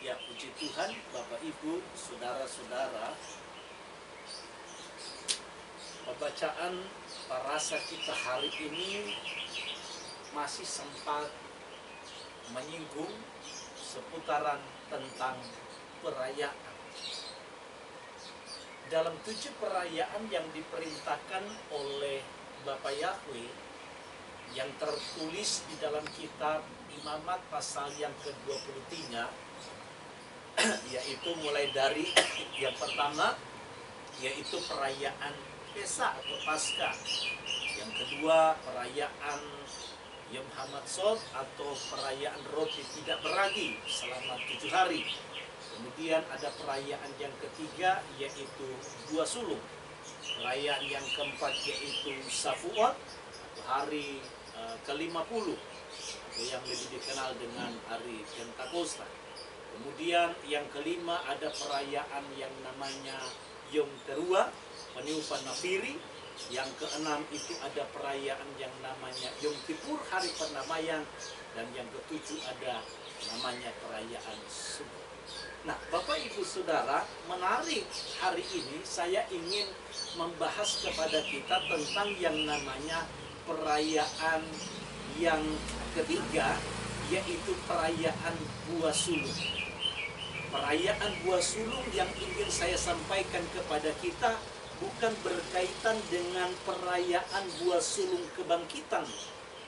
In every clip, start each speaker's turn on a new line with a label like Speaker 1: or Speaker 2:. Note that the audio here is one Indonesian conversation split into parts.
Speaker 1: Ya, puji Tuhan, Bapak Ibu, saudara-saudara. Pembacaan parasa kita hari ini masih sempat menyinggung seputaran tentang perayaan. Dalam 7 perayaan yang diperintahkan oleh Bapak Yahweh yang tertulis di dalam kitab Imamat pasal yang ke-23, yaitu mulai dari yang pertama, yaitu perayaan Pesa atau Paskah. Yang kedua, perayaan Yom Hamatzot atau perayaan roti tidak beragi selama 7 hari. Kemudian ada perayaan yang ketiga, yaitu Buah Sulung. Perayaan yang keempat yaitu Shavuot atau hari ke-50 atau yang lebih dikenal dengan hari Pentakosta. Kemudian yang kelima ada perayaan yang namanya Yom Teruah, peniupan Nafiri. Yang keenam itu ada perayaan yang namanya Yom Kippur, hari perdamaian. Dan yang ketujuh ada namanya perayaan Sukkot. Nah, Bapak Ibu Saudara, menarik hari ini saya ingin membahas kepada kita tentang yang namanya perayaan yang ketiga, yaitu perayaan Buah Sulung. Perayaan Buah Sulung yang ingin saya sampaikan kepada kita bukan berkaitan dengan perayaan Buah Sulung kebangkitan,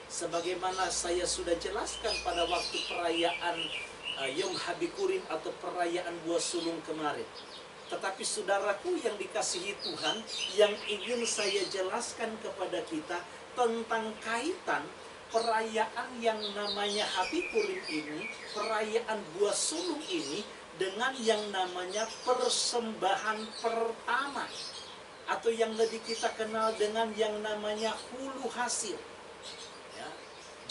Speaker 1: sebagaimana saya sudah jelaskan pada waktu perayaan Yom Habikurim atau perayaan Buah Sulung kemarin. Tetapi saudaraku yang dikasihi Tuhan, yang ingin saya jelaskan kepada kita tentang kaitan perayaan yang namanya Habikurim ini, perayaan Buah Sulung ini, dengan yang namanya persembahan pertama, atau yang lebih kita kenal dengan yang namanya hulu hasil. Ya.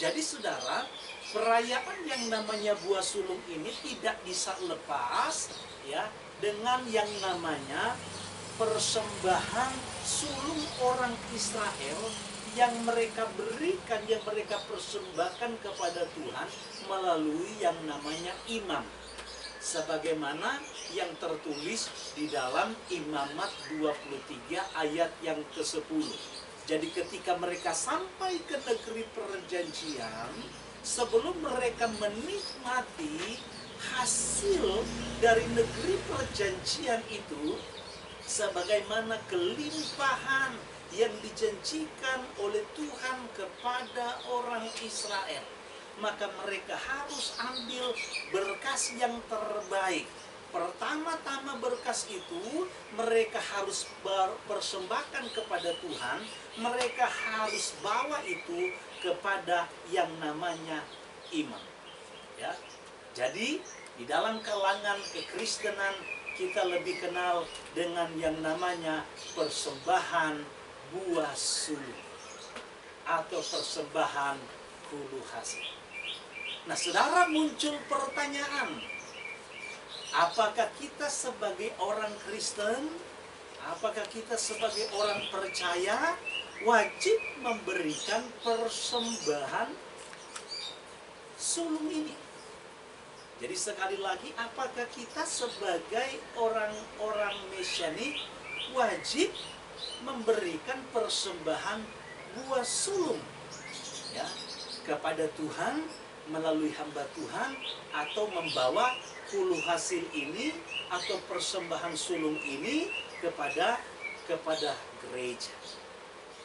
Speaker 1: Jadi saudara, perayaan yang namanya Buah Sulung ini tidak bisa lepas ya dengan yang namanya persembahan sulung orang Israel yang mereka berikan, yang mereka persembahkan kepada Tuhan melalui yang namanya imam. Sebagaimana yang tertulis di dalam Imamat 23 ayat yang ke-10. Jadi ketika mereka sampai ke negeri perjanjian, sebelum mereka menikmati hasil dari negeri perjanjian itu, sebagaimana kelimpahan yang dijanjikan oleh Tuhan kepada orang Israel, maka mereka harus ambil berkas yang terbaik. Pertama-tama berkas itu mereka harus persembahkan kepada Tuhan. Mereka harus bawa itu kepada yang namanya imam. Ya. Jadi di dalam kalangan kekristenan kita lebih kenal dengan yang namanya persembahan Buah Sulung atau persembahan hulu hasil. Nah, saudara, muncul pertanyaan, apakah kita sebagai orang Kristen, apakah kita sebagai orang percaya wajib memberikan persembahan sulung ini? Jadi sekali lagi, apakah kita sebagai orang-orang mesianik wajib memberikan persembahan buah sulung ya kepada Tuhan melalui hamba Tuhan, atau membawa hulu hasil ini atau persembahan sulung ini kepada gereja?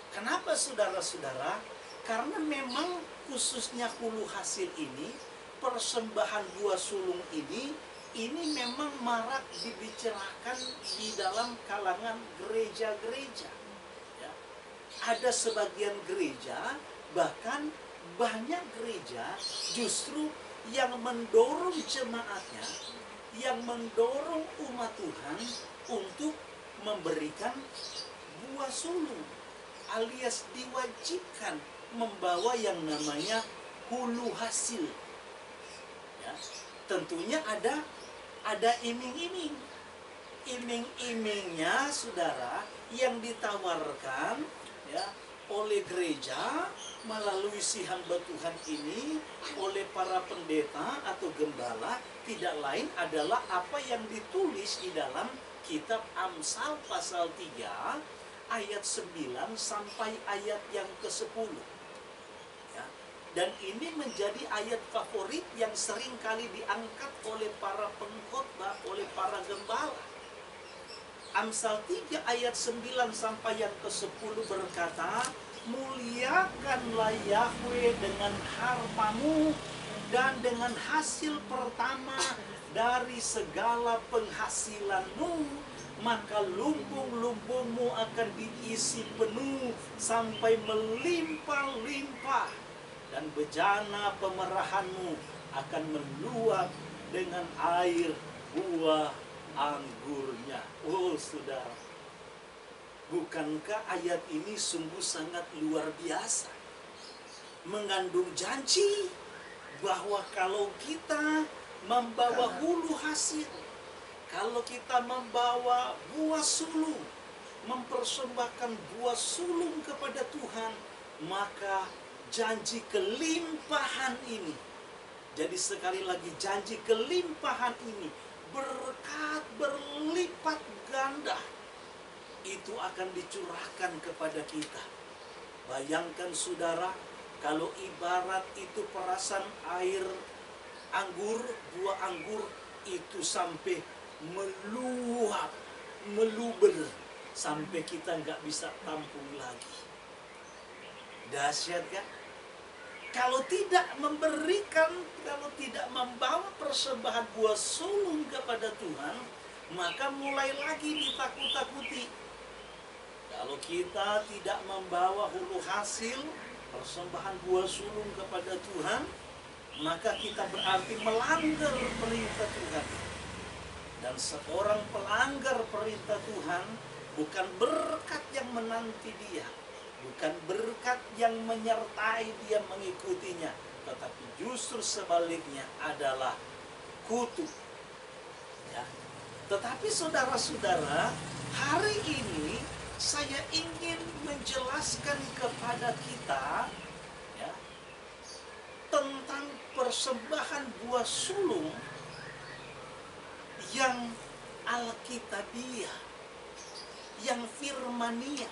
Speaker 1: Kenapa saudara-saudara? Karena memang khususnya hulu hasil ini, persembahan buah sulung ini memang marak dibicarakan di dalam kalangan gereja-gereja. Ya. Ada sebagian gereja, bahkan banyak gereja justru yang mendorong jemaatnya, yang mendorong umat Tuhan untuk memberikan buah sulung, alias diwajibkan membawa yang namanya hulu hasil. Ya, tentunya ada iming-iming. Iming-imingnya saudara yang ditawarkan ya oleh gereja, melalui si hamba Tuhan ini, oleh para pendeta atau gembala, tidak lain adalah apa yang ditulis di dalam kitab Amsal pasal 3 ayat 9 sampai ayat yang ke-10. Ya. Dan ini menjadi ayat favorit yang sering kali diangkat oleh para pengkhotbah, oleh para gembala. Amsal 3 ayat 9 sampai yang ke-10 berkata, muliakanlah Yahweh dengan hartamu dan dengan hasil pertama dari segala penghasilanmu, maka lumbung-lumbungmu akan diisi penuh sampai melimpah-limpah, dan bejana pemerahanmu akan meluap dengan air buah anggurnya. Oh saudara, bukankah ayat ini sungguh sangat luar biasa? Mengandung janji bahwa kalau kita membawa hulu hasil, kalau kita membawa buah sulung, mempersembahkan buah sulung kepada Tuhan, maka janji kelimpahan ini, jadi sekali lagi janji kelimpahan ini, berkat berlipat ganda itu akan dicurahkan kepada kita. Bayangkan saudara, kalau ibarat itu perasan air anggur, buah anggur itu sampai meluap, meluber, sampai kita nggak bisa tampung lagi. Dahsyat kan? Kalau tidak memberikan, kalau tidak membawa persembahan buah sulung kepada Tuhan, maka mulai lagi ditakut-takuti. Kalau kita tidak membawa hulu hasil, persembahan buah sulung kepada Tuhan, maka kita berarti melanggar perintah Tuhan. Dan seorang pelanggar perintah Tuhan bukan berkat yang menanti dia, bukan berkat yang menyertai dia mengikutinya, tetapi justru sebaliknya adalah kutuk. Ya. Tetapi saudara-saudara, hari ini saya ingin menjelaskan kepada kita, ya, tentang persembahan buah sulung yang alkitabiah, yang firmania.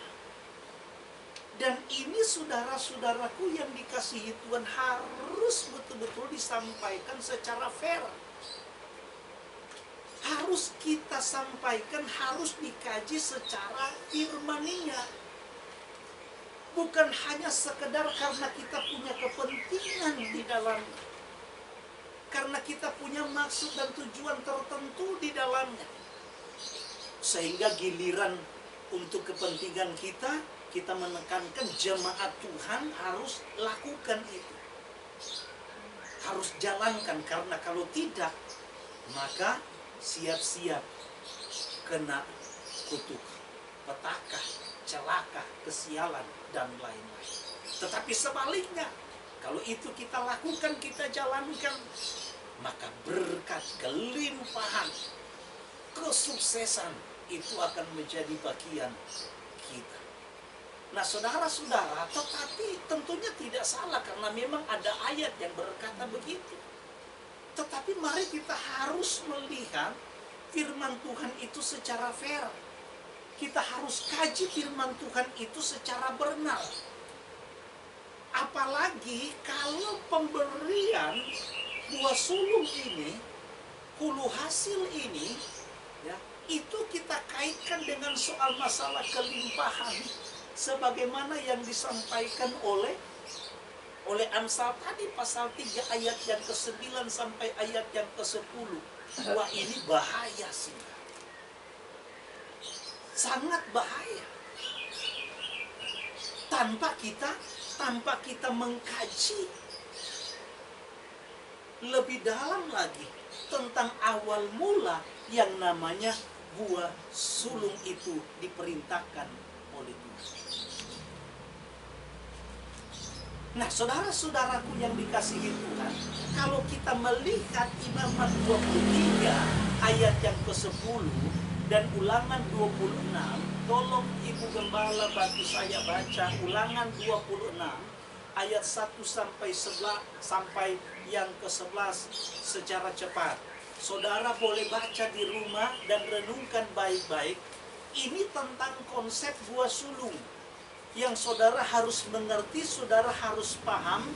Speaker 1: Dan ini saudara-saudaraku yang dikasihi Tuhan harus betul-betul disampaikan secara fair. Harus kita sampaikan, harus dikaji secara firmania. Bukan hanya sekedar karena kita punya kepentingan di dalamnya, karena kita punya maksud dan tujuan tertentu di dalamnya, sehingga giliran untuk kepentingan kita, kita menekankan jemaat Tuhan harus lakukan itu, harus jalankan, karena kalau tidak, maka siap-siap kena kutuk, petaka, celaka, kesialan, dan lain-lain. Tetapi sebaliknya, kalau itu kita lakukan, kita jalankan, maka berkat, kelimpahan, kesuksesan itu akan menjadi bagian kita. Nah saudara-saudara, tetapi tentunya tidak salah karena memang ada ayat yang berkata begitu. Tetapi mari kita harus melihat firman Tuhan itu secara fair. Kita harus kaji firman Tuhan itu secara benar. Apalagi kalau pemberian buah sulung ini, hulu hasil ini, ya, itu kita kaitkan dengan soal masalah kelimpahan, sebagaimana yang disampaikan oleh Amsal tadi pasal 3 ayat yang ke-9 sampai ayat yang ke-10. Wah, ini bahaya sih. Sangat bahaya. Tanpa kita mengkaji lebih dalam lagi tentang awal mula yang namanya buah sulung itu diperintahkan oleh Tuhan. Nah, saudara-saudaraku yang dikasihi Tuhan, kalau kita melihat Imamat 23 ayat yang ke-10, dan Ulangan 26. Tolong Ibu Gembala bantu saya baca Ulangan 26 ayat 1 sampai 11 sampai yang ke-11 secara cepat. Saudara boleh baca di rumah dan renungkan baik-baik. Ini tentang konsep buah sulung yang saudara harus mengerti, saudara harus paham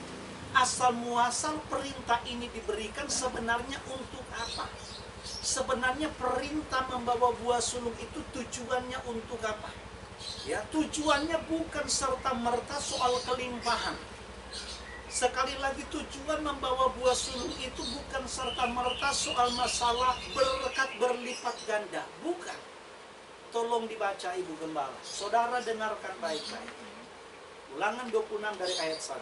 Speaker 1: asal muasal perintah ini diberikan sebenarnya untuk apa. Sebenarnya perintah membawa buah sulung itu tujuannya untuk apa? Ya, tujuannya bukan serta-merta soal kelimpahan. Sekali lagi, tujuan membawa buah sulung itu bukan serta-merta soal masalah berkat berlipat ganda. Bukan. Tolong dibaca Ibu Gembala. Saudara dengarkan baik-baik. Ulangan 26 dari ayat 1.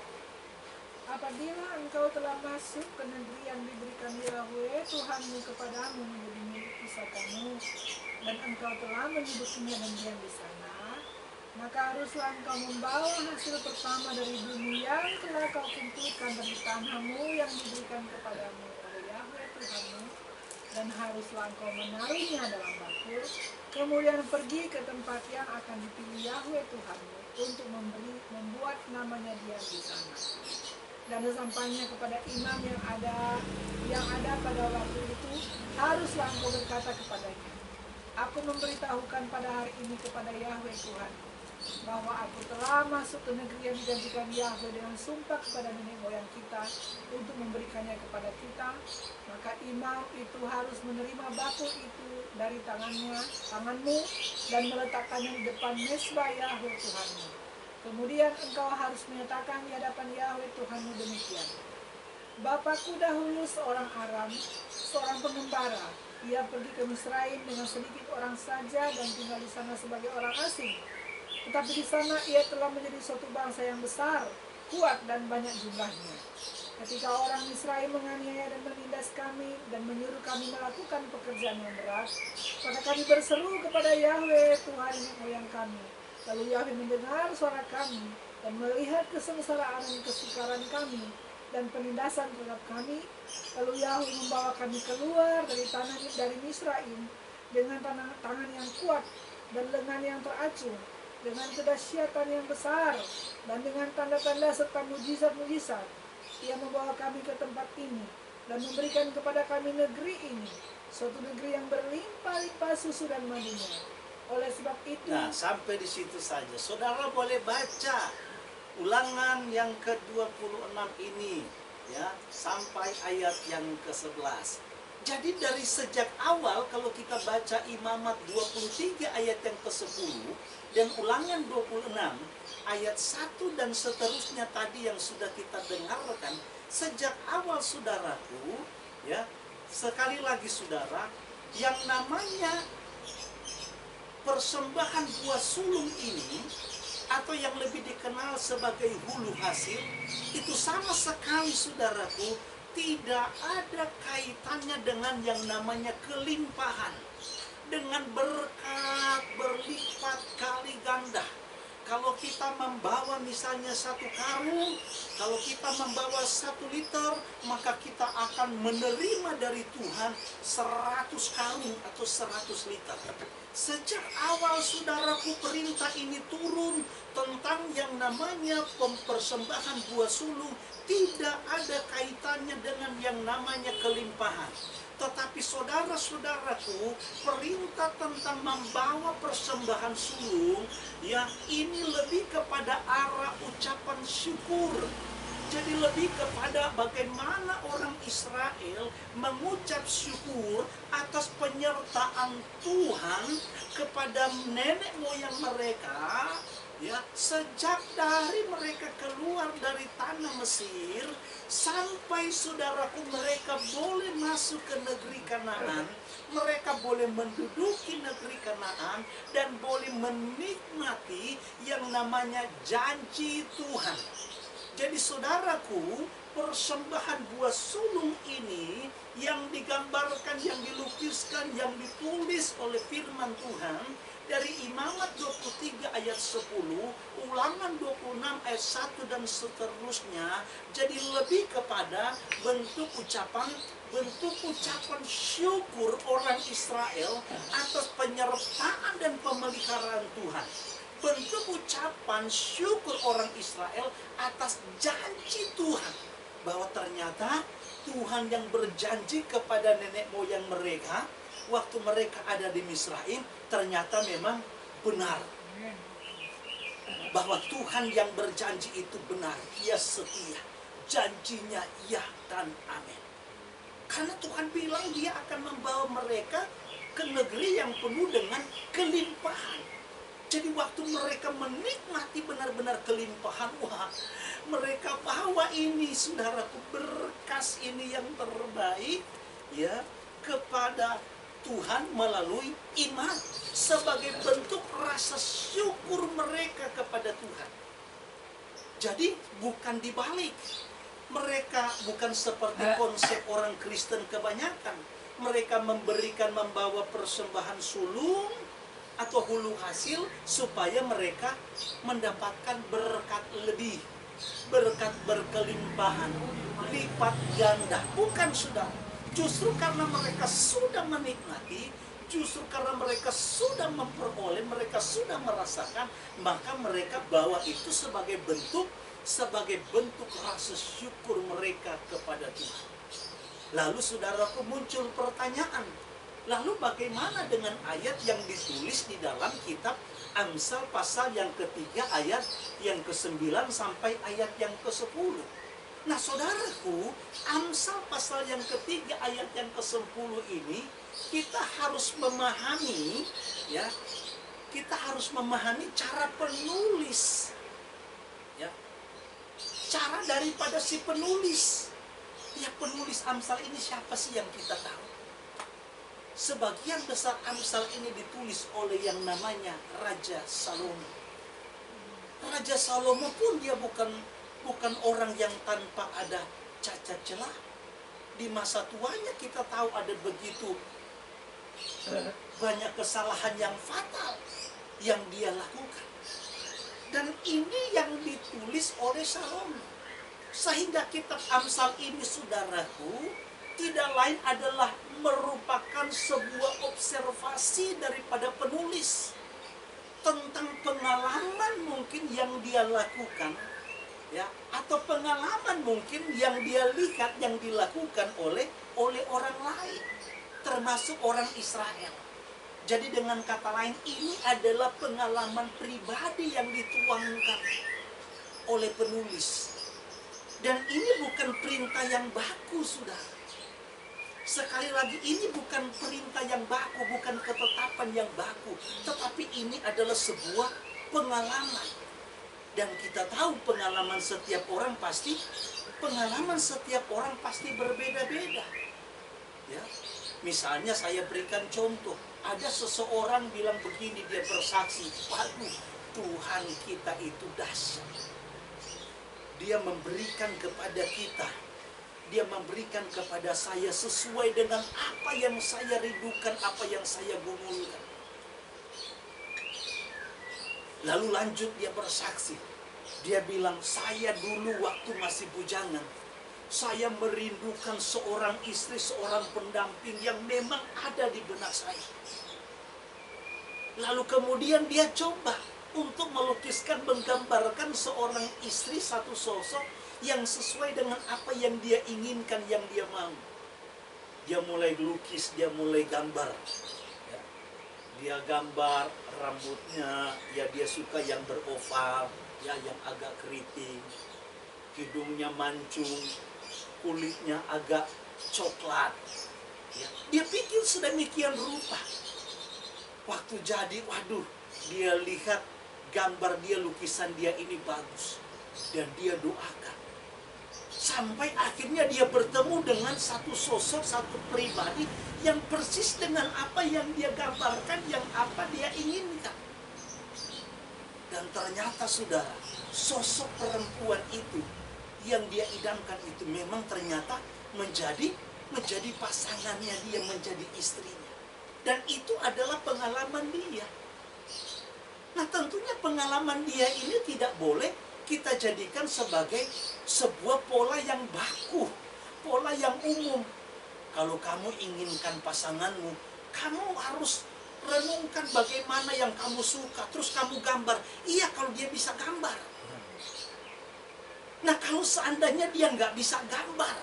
Speaker 2: Apabila engkau telah masuk ke negeri yang diberikan Yahweh Tuhanmu kepadamu menjadi milik pusakamu, dan engkau telah menyudukinya dan diam di sana, maka haruslah engkau membawa hasil pertama dari bumi yang telah kau kumpulkan dari tanahmu yang diberikan kepadamu oleh Yahweh Tuhanmu, dan haruslah engkau menaruhnya dalam bakul, kemudian pergi ke tempat yang akan dipilih Yahweh Tuhanmu untuk membuat namanya diam di sana. Dan sesampainya kepada imam yang ada pada waktu itu, haruslah engkau berkata kepadanya, aku memberitahukan pada hari ini kepada Yahweh Tuhan, bahwa aku telah masuk ke negeri yang dijanjikan Yahweh dengan sumpah kepada nenek moyang kita untuk memberikannya kepada kita. Maka imam itu harus menerima bakul itu dari tanganmu dan meletakkannya di depan mezbah Yahweh Tuhanmu. Kemudian engkau harus menyatakan di hadapan Yahweh Tuhanmu demikian, Bapakku dahulu seorang Aram, seorang pengembara. Ia pergi ke Misraim dengan sedikit orang saja dan tinggal di sana sebagai orang asing. Tetapi di sana ia telah menjadi suatu bangsa yang besar, kuat dan banyak jumlahnya. Ketika orang Misraim menganiaya dan menindas kami dan menyuruh kami melakukan pekerjaan yang berat, maka kami berseru kepada Yahweh Tuhan nenek moyang kami. Lalu Yahweh mendengar suara kami dan melihat kesengsaraan dan kesukaran kami dan penindasan terhadap kami. Lalu Yahweh membawa kami keluar dari Misraim dengan tangan yang kuat dan lengan yang teracung, dengan kedahsyatan yang besar dan dengan tanda-tanda serta mujizat-mujizat. Ia membawa kami ke tempat ini dan memberikan kepada kami negeri ini, suatu negeri yang berlimpah-limpah susu dan madunya. Oleh sebab itu,
Speaker 1: Nah, sampai di situ saja. Saudara boleh baca Ulangan yang ke-26 ini, ya, sampai ayat yang ke-11. Jadi dari sejak awal kalau kita baca Imamat 23 ayat yang ke-10 dan Ulangan 26 ayat 1 dan seterusnya tadi yang sudah kita dengarkan, sejak awal saudaraku, ya, sekali lagi saudara, yang namanya persembahan buah sulung ini atau yang lebih dikenal sebagai hulu hasil itu sama sekali saudaraku tidak ada kaitannya dengan yang namanya kelimpahan, dengan berkat berlipat kali ganda. Kalau kita membawa misalnya 1 karung, kalau kita membawa 1 liter, maka kita akan menerima dari Tuhan 100 karung atau 100 liter. Sejak awal saudaraku perintah ini turun tentang yang namanya persembahan buah sulung tidak ada kaitannya dengan yang namanya kelimpahan. Tetapi saudara-saudaraku, perintah tentang membawa persembahan sulung, ya, ini lebih kepada arah ucapan syukur. Jadi lebih kepada bagaimana orang Israel mengucap syukur atas penyertaan Tuhan kepada nenek moyang mereka, ya, sejak dari mereka keluar dari tanah Mesir sampai saudaraku mereka boleh masuk ke negeri Kanaan, mereka boleh menduduki negeri Kanaan dan boleh menikmati yang namanya janji Tuhan. Jadi saudaraku, persembahan buah sulung ini yang digambarkan, yang dilukiskan, tulisan yang ditulis oleh firman Tuhan dari Imamat 23 ayat 10, Ulangan 26 ayat 1 dan seterusnya, jadi lebih kepada bentuk ucapan syukur orang Israel atas penyertaan dan pemeliharaan Tuhan. Bentuk ucapan syukur orang Israel atas janji Tuhan, bahwa ternyata Tuhan yang berjanji kepada nenek moyang mereka waktu mereka ada di Misraim ternyata memang benar. Bahwa Tuhan yang berjanji itu benar, Dia setia, janjinya iya dan amin. Karena Tuhan bilang Dia akan membawa mereka ke negeri yang penuh dengan kelimpahan. Jadi waktu mereka menikmati benar-benar kelimpahan, wah, mereka bawa ini, saudaraku, berkas ini yang terbaik ya kepada Tuhan melalui iman sebagai bentuk rasa syukur mereka kepada Tuhan. Jadi bukan dibalik. Mereka bukan seperti konsep orang Kristen kebanyakan. Mereka membawa persembahan sulung atau hulu hasil supaya mereka mendapatkan berkat lebih, berkat berkelimpahan, lipat ganda. Bukan, saudara. Justru karena mereka sudah menikmati, justru karena mereka sudah memperoleh, mereka sudah merasakan, maka mereka bawa itu sebagai bentuk rasa syukur mereka kepada Tuhan. Lalu saudaraku, muncul pertanyaan, lalu bagaimana dengan ayat yang ditulis di dalam kitab Amsal pasal yang ketiga ayat yang ke-9 sampai ayat yang ke-10? Nah saudaraku, Amsal pasal yang ketiga ayat yang ke-10 ini kita harus memahami, ya, kita harus memahami cara penulis, ya, cara daripada si penulis. Ya, penulis Amsal ini siapa sih yang kita tahu? Sebagian besar Amsal ini ditulis oleh yang namanya Raja Salomo. Raja Salomo pun dia bukan orang yang tanpa ada cacat celah. Di masa tuanya kita tahu ada begitu banyak kesalahan yang fatal yang dia lakukan. Dan ini yang ditulis oleh Salomo. Sehingga kitab Amsal ini, saudaraku, tidak lain adalah merupakan sebuah observasi daripada penulis tentang pengalaman mungkin yang dia lakukan, ya, atau pengalaman mungkin yang dia lihat yang dilakukan oleh orang lain, termasuk orang Israel. Jadi dengan kata lain, ini adalah pengalaman pribadi yang dituangkan oleh penulis. Dan ini bukan perintah yang baku, saudara. Sekali lagi, ini bukan perintah yang baku, bukan ketetapan yang baku, tetapi ini adalah sebuah pengalaman. Dan kita tahu pengalaman setiap orang pasti berbeda-beda. Ya. Misalnya saya berikan contoh, ada seseorang bilang begini, dia bersaksi, waduh, Tuhan kita itu dahsyat. Dia memberikan kepada kita, Dia memberikan kepada saya sesuai dengan apa yang saya rindukan, apa yang saya gumulkan. Lalu lanjut dia bersaksi. Dia bilang, saya dulu waktu masih bujangan, saya merindukan seorang istri, seorang pendamping yang memang ada di benak saya. Lalu kemudian dia coba untuk melukiskan, menggambarkan seorang istri, satu sosok yang sesuai dengan apa yang dia inginkan, yang dia mau. Dia mulai lukis, dia mulai gambar. Ya. Dia gambar rambutnya, ya dia suka yang beroval, ya yang agak keriting. Hidungnya mancung, kulitnya agak coklat. Ya. Dia pikir sedemikian rupa. Waktu jadi, waduh, dia lihat gambar dia, lukisan dia ini bagus. Dan dia doakan. Sampai akhirnya dia bertemu dengan satu sosok, satu pribadi yang persis dengan apa yang dia gambarkan, yang apa dia inginkan. Dan ternyata, saudara, sosok perempuan itu yang dia idamkan itu memang ternyata menjadi pasangannya, dia menjadi istrinya. Dan itu adalah pengalaman dia. Nah, tentunya pengalaman dia ini tidak boleh kita jadikan sebagai sebuah pola yang baku, pola yang umum. Kalau kamu inginkan pasanganmu, kamu harus renungkan bagaimana yang kamu suka, terus kamu gambar. Iya, kalau dia bisa gambar. Nah, kalau seandainya dia nggak bisa gambar,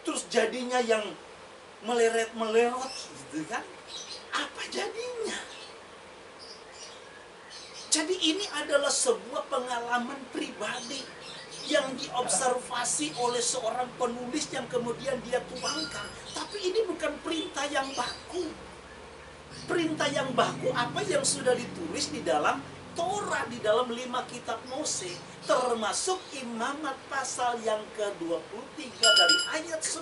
Speaker 1: terus jadinya yang meleret-melorot, gitu kan? Apa jadinya? Jadi ini adalah sebuah pengalaman pribadi yang diobservasi oleh seorang penulis yang kemudian dia tuangkan. Tapi ini bukan perintah yang baku. Perintah yang baku apa yang sudah ditulis di dalam Torah, di dalam 5 kitab Mose, termasuk Imamat pasal yang ke-23 dari ayat 10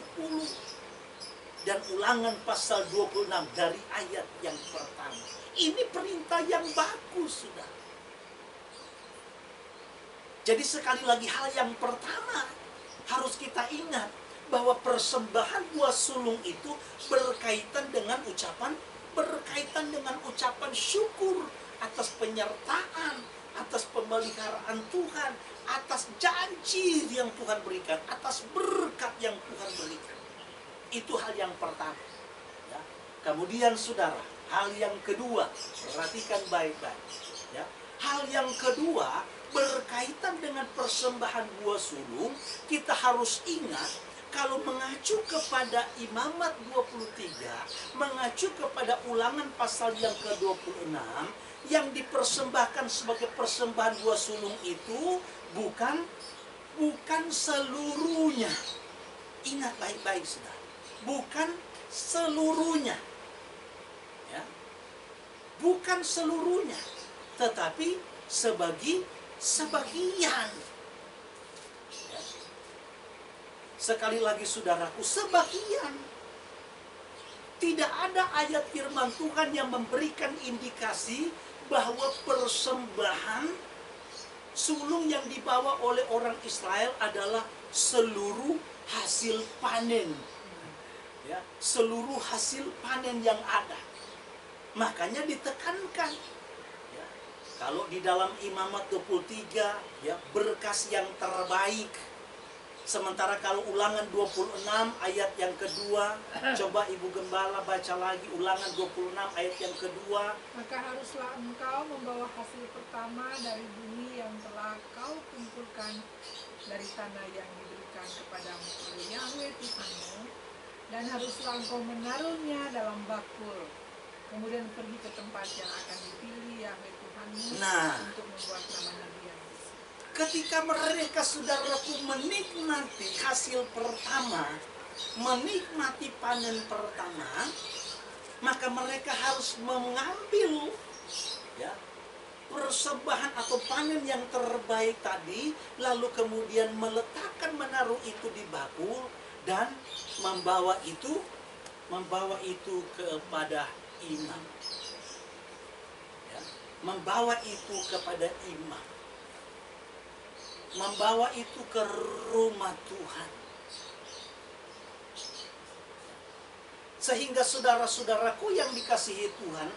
Speaker 1: dan Ulangan pasal 26 dari ayat yang pertama. Ini perintah yang bagus, sudah. Jadi sekali lagi, hal yang pertama harus kita ingat bahwa persembahan buah sulung itu berkaitan dengan ucapan syukur atas penyertaan, atas pemeliharaan Tuhan, atas janji yang Tuhan berikan, atas berkat yang Tuhan berikan. Itu hal yang pertama. Ya. Kemudian saudara, hal yang kedua, perhatikan baik-baik. Ya. Hal yang kedua berkaitan dengan persembahan buah sulung, kita harus ingat kalau mengacu kepada Imamat 23, mengacu kepada Ulangan pasal yang ke-26, yang dipersembahkan sebagai persembahan buah sulung itu bukan seluruhnya. Ingat baik-baik, saudara. Bukan seluruhnya. Ya. Bukan seluruhnya, tetapi sebagian. Ya. Sekali lagi saudaraku, sebagian. Tidak ada ayat firman Tuhan yang memberikan indikasi bahwa persembahan sulung yang dibawa oleh orang Israel adalah seluruh hasil panen. Ya, seluruh hasil panen yang ada. Makanya ditekankan. Ya, kalau di dalam Imamat 23, ya, berkas yang terbaik. Sementara kalau Ulangan 26 ayat yang kedua, coba Ibu Gembala baca lagi Ulangan 26 ayat yang kedua.
Speaker 2: Maka haruslah engkau membawa hasil pertama dari bumi yang telah kau kumpulkan dari tanah yang diberikan kepadamu oleh Yahweh Tuhanmu, dan haruslah engkau menaruhnya dalam bakul, kemudian pergi ke tempat yang akan dipilih Yahweh Tuhanmu untuk membuat nama-Nya di situ.
Speaker 1: Ketika mereka, saudaraku, menikmati hasil pertama, menikmati panen pertama, maka mereka harus mengambil, ya, persembahan atau panen yang terbaik tadi, lalu kemudian menaruh itu di bakul dan membawa itu kepada imam. Ya, membawa itu kepada imam. Membawa itu ke rumah Tuhan. Sehingga saudara-saudaraku yang dikasihi Tuhan,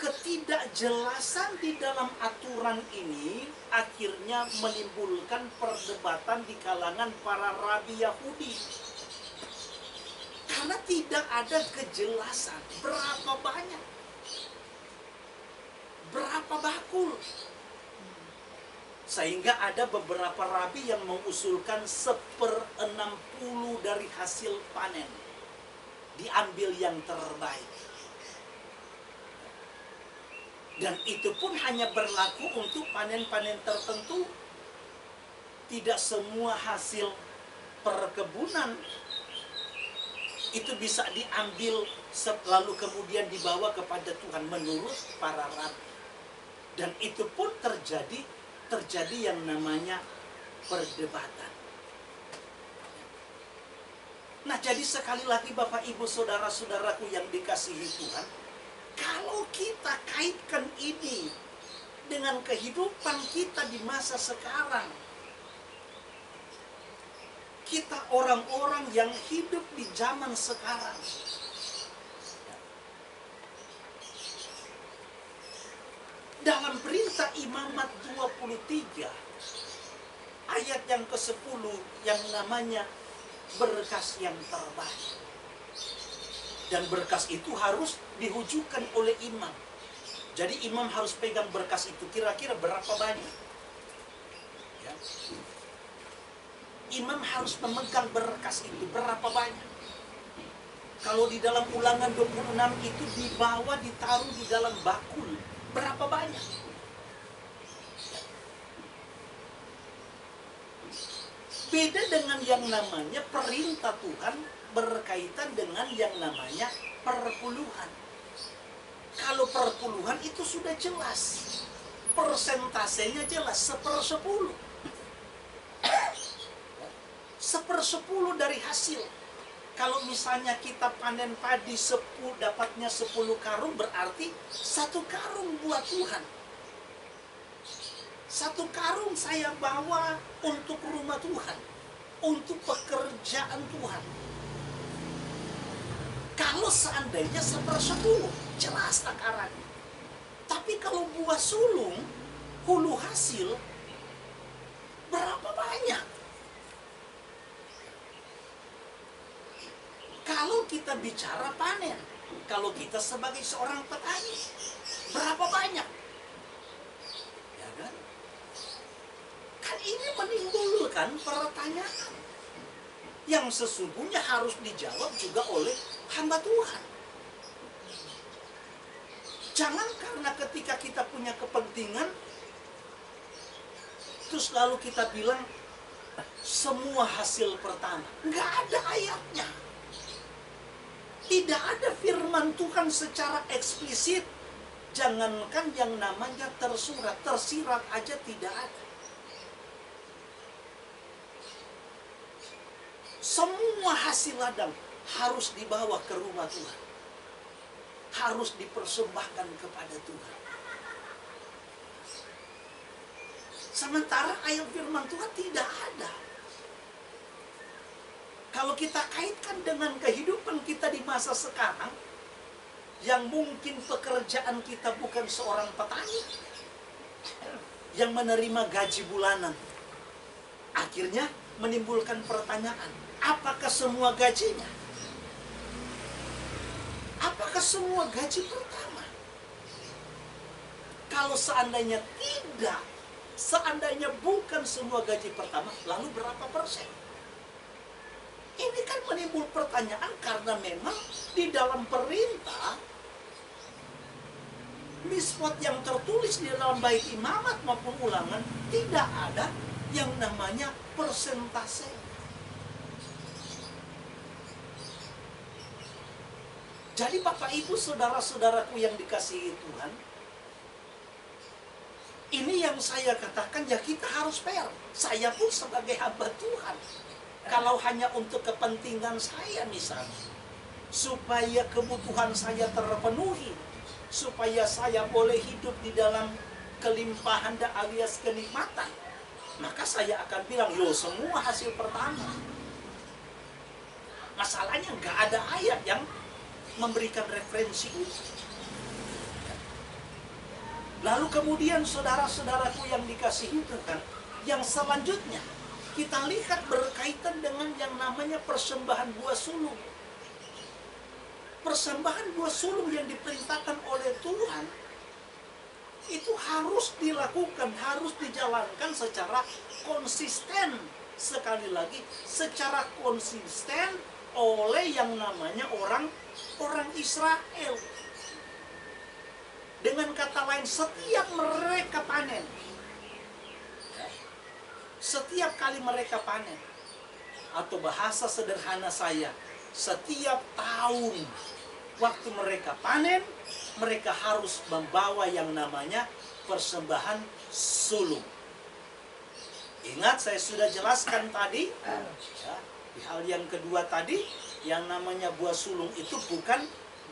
Speaker 1: ketidakjelasan di dalam aturan ini akhirnya menimbulkan perdebatan di kalangan para rabi Yahudi. Karena tidak ada kejelasan berapa banyak, berapa bakul. Sehingga ada beberapa rabi yang mengusulkan 1/60 dari hasil panen diambil yang terbaik. Dan itu pun hanya berlaku untuk panen-panen tertentu. Tidak semua hasil perkebunan itu bisa diambil lalu kemudian dibawa kepada Tuhan menurut para rabi. Dan itu pun terjadi yang namanya perdebatan. Nah, jadi sekali lagi Bapak Ibu saudara-saudaraku yang dikasihi Tuhan, kalau kita kaitkan ini dengan kehidupan kita di masa sekarang, kita orang-orang yang hidup di zaman sekarang, Dalam perintah imamat 23 ayat yang ke-10 yang namanya berkas yang terbaik. Dan berkas itu harus dihujukan oleh imam. Jadi imam harus pegang berkas itu. Kira-kira berapa banyak? Ya. Imam harus memegang berkas itu. Berapa banyak? Kalau di dalam Ulangan 26 itu dibawa, ditaruh di dalam bakul. Berapa banyak? Beda dengan yang namanya perintah Tuhan berkaitan dengan yang namanya perpuluhan. Kalau perpuluhan itu sudah jelas. Persentasenya jelas, 1/10. 1/10 dari hasil. Kalau misalnya kita panen padi 10, dapatnya 10 karung, berarti 1 karung buat Tuhan. 1 karung saya bawa untuk rumah Tuhan, untuk pekerjaan Tuhan. Kalau seandainya 1/10, jelas takarannya. Tapi kalau buah sulung, hulu hasil, berapa banyak? Kalau kita bicara panen, kalau kita sebagai seorang petani, berapa banyak? Ya kan? Kan ini menimbulkan pertanyaan yang sesungguhnya harus dijawab juga oleh hamba Tuhan. Jangan karena ketika kita punya kepentingan, terus lalu kita bilang semua hasil pertama. Nggak ada ayatnya. Tidak ada firman Tuhan secara eksplisit. Jangankan yang namanya tersurat, tersirat aja tidak ada. Semua hasil ladang harus dibawa ke rumah Tuhan. Harus dipersembahkan kepada Tuhan. Sementara ayat firman Tuhan tidak ada. Kalau kita kaitkan dengan kehidupan kita di masa sekarang, yang mungkin pekerjaan kita bukan seorang petani, yang menerima gaji bulanan, akhirnya menimbulkan pertanyaan, apakah semua gajinya? Apakah semua gaji pertama? Kalau seandainya tidak, seandainya bukan semua gaji pertama, lalu berapa persen? Ini kan menimbul pertanyaan karena memang di dalam perintah miswat yang tertulis di dalam baik imamat maupun ulangan tidak ada yang namanya persentase. Jadi Bapak Ibu saudara-saudaraku yang dikasihi Tuhan, ini yang saya katakan, ya kita harus fair. Saya pun sebagai hamba Tuhan, kalau hanya untuk kepentingan saya misalnya, supaya kebutuhan saya terpenuhi, supaya saya boleh hidup di dalam kelimpahan dan alias kenikmatan, maka saya akan bilang, yo semua hasil pertama. Masalahnya nggak ada ayat yang memberikan referensi itu. Lalu kemudian saudara-saudaraku yang dikasihi Tuhan, yang selanjutnya kita lihat berkaitan dengan yang namanya persembahan buah sulung. Persembahan buah sulung yang diperintahkan oleh Tuhan itu harus dilakukan, harus dijalankan secara konsisten. Sekali lagi, secara konsisten oleh yang namanya orang Israel. Dengan kata lain, setiap mereka panen, setiap kali mereka panen, atau bahasa sederhana saya, setiap tahun waktu mereka panen, mereka harus membawa yang namanya persembahan sulung. Ingat saya sudah jelaskan tadi, ya, di hal yang kedua tadi, yang namanya buah sulung itu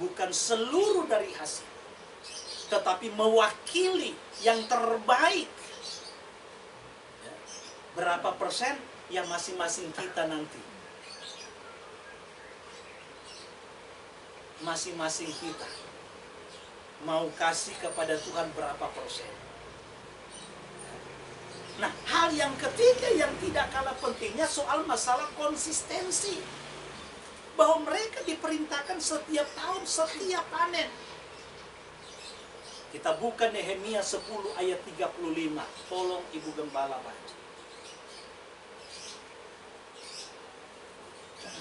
Speaker 1: bukan seluruh dari hasil, tetapi mewakili yang terbaik. Berapa persen yang masing-masing kita nanti. Masing-masing kita. mau kasih kepada Tuhan berapa persen. Nah, hal yang ketiga yang tidak kalah pentingnya soal masalah konsistensi. Bahwa mereka diperintahkan setiap tahun, setiap panen. Kita buka Nehemia 10 ayat 35. Tolong Ibu Gembala baca.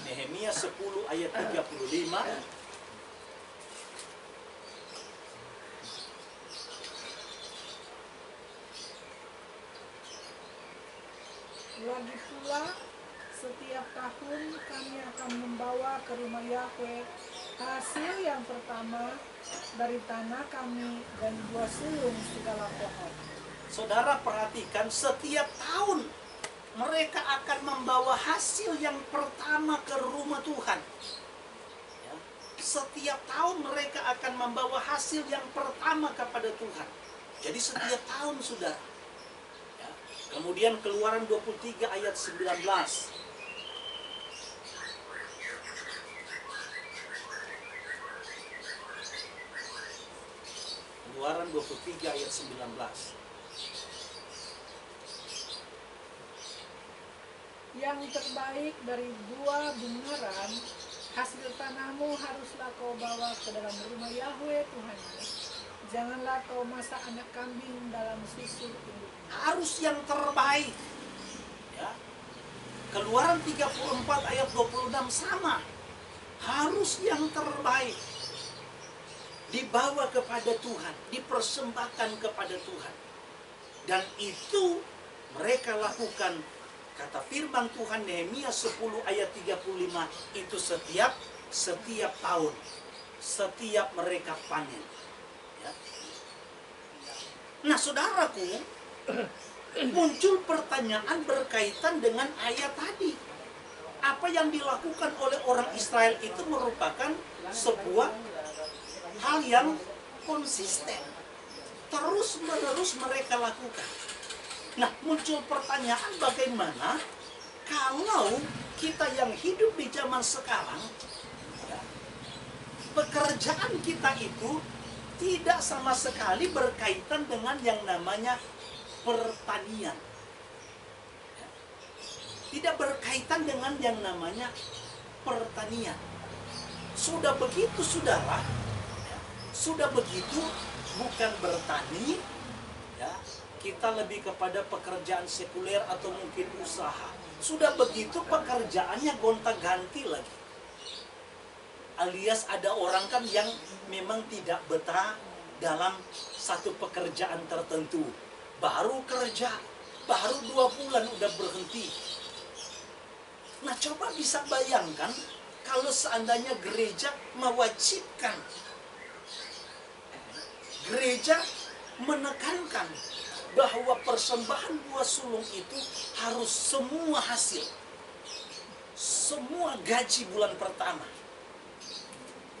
Speaker 1: Nehemia 10 ayat 35.
Speaker 2: Lagi pula, setiap tahun kami akan membawa ke rumah Yahweh hasil yang pertama dari tanah kami dan buah sulung segala pohon.
Speaker 1: Saudara perhatikan, setiap tahun mereka akan membawa hasil yang pertama ke rumah Tuhan. Ya. Setiap tahun mereka akan membawa hasil yang pertama kepada Tuhan. Jadi setiap tahun, saudara. Ya. Kemudian Keluaran 23 ayat 19. Keluaran 23 ayat 19.
Speaker 2: Yang terbaik dari buah bungaran, hasil tanahmu haruslah kau bawa ke dalam rumah Yahweh Tuhanmu. Janganlah kau masak anak kambing dalam susu induknya.
Speaker 1: Harus yang terbaik. Ya. Keluaran 34 ayat 26 sama. Harus yang terbaik. Dibawa kepada Tuhan, dipersembahkan kepada Tuhan. Dan itu mereka lakukan, kata firman Tuhan Nehemia 10 ayat 35, itu setiap tahun, setiap mereka panen. Ya. Nah, saudaraku, muncul pertanyaan berkaitan dengan ayat tadi. Apa yang dilakukan oleh orang Israel itu merupakan sebuah hal yang konsisten. Terus-menerus mereka lakukan. Nah, muncul pertanyaan bagaimana kalau kita yang hidup di zaman sekarang, ya, pekerjaan kita itu tidak sama sekali berkaitan dengan yang namanya pertanian. Ya. Tidak berkaitan dengan yang namanya pertanian. Sudah begitu, saudara, ya, sudah begitu bukan bertani, ya, kita lebih kepada pekerjaan sekuler atau mungkin usaha. Sudah begitu pekerjaannya gonta-ganti lagi. Alias ada orang kan yang memang tidak betah dalam satu pekerjaan tertentu. Baru kerja, baru 2 bulan udah berhenti. Nah, coba bisa bayangkan kalau seandainya gereja mewajibkan, gereja menekankan bahwa persembahan buah sulung itu harus semua hasil, semua gaji bulan pertama.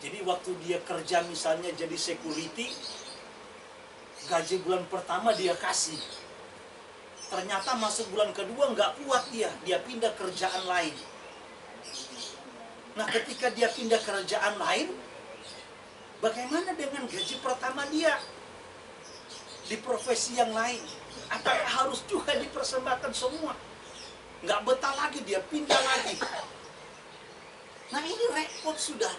Speaker 1: Jadi waktu dia kerja misalnya jadi security, gaji bulan pertama dia kasih. Ternyata masuk bulan kedua nggak kuat dia pindah kerjaan lain. Nah, ketika dia pindah kerjaan lain, bagaimana dengan gaji pertama dia di profesi yang lain? Apakah harus juga dipersembahkan semua? Nggak betah lagi, dia pindah lagi. Nah, ini repot, sudah.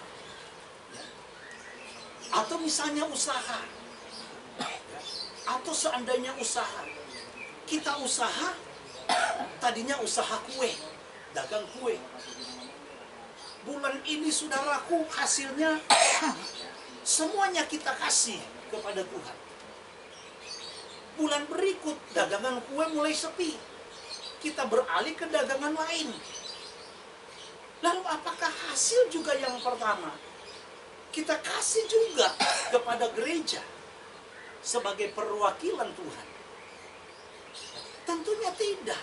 Speaker 1: Atau misalnya usaha. Atau seandainya usaha. Kita usaha, tadinya usaha kue, dagang kue. Bulan ini, saudaraku, hasilnya semuanya kita kasih kepada Tuhan. Bulan berikut, dagangan kue mulai sepi. Kita beralih ke dagangan lain. Lalu apakah hasil juga yang pertama kita kasih juga kepada gereja sebagai perwakilan Tuhan? Tentunya tidak.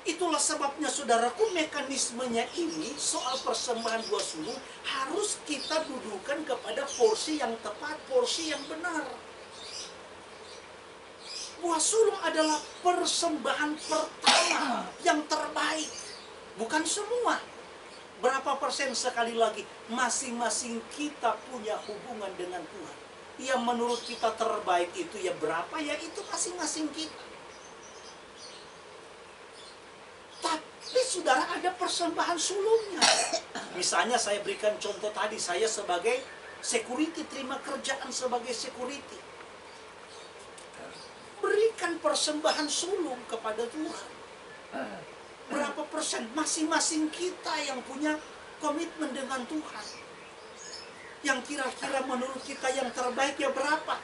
Speaker 1: Itulah sebabnya, saudaraku, mekanismenya ini soal persembahan buah sulung harus kita dudukan kepada porsi yang tepat, porsi yang benar. Buah sulung adalah persembahan pertama yang terbaik. Bukan semua. Berapa persen, sekali lagi, masing-masing kita punya hubungan dengan Tuhan. Yang menurut kita terbaik itu ya berapa, ya itu masing-masing kita. Tapi saudara, ada persembahan sulungnya. Misalnya saya berikan contoh tadi, saya sebagai security, terima kerjaan sebagai security. Berikan persembahan sulung kepada Tuhan. Berapa persen? Masing-masing kita yang punya komitmen dengan Tuhan. Yang kira-kira menurut kita yang terbaik ya berapa?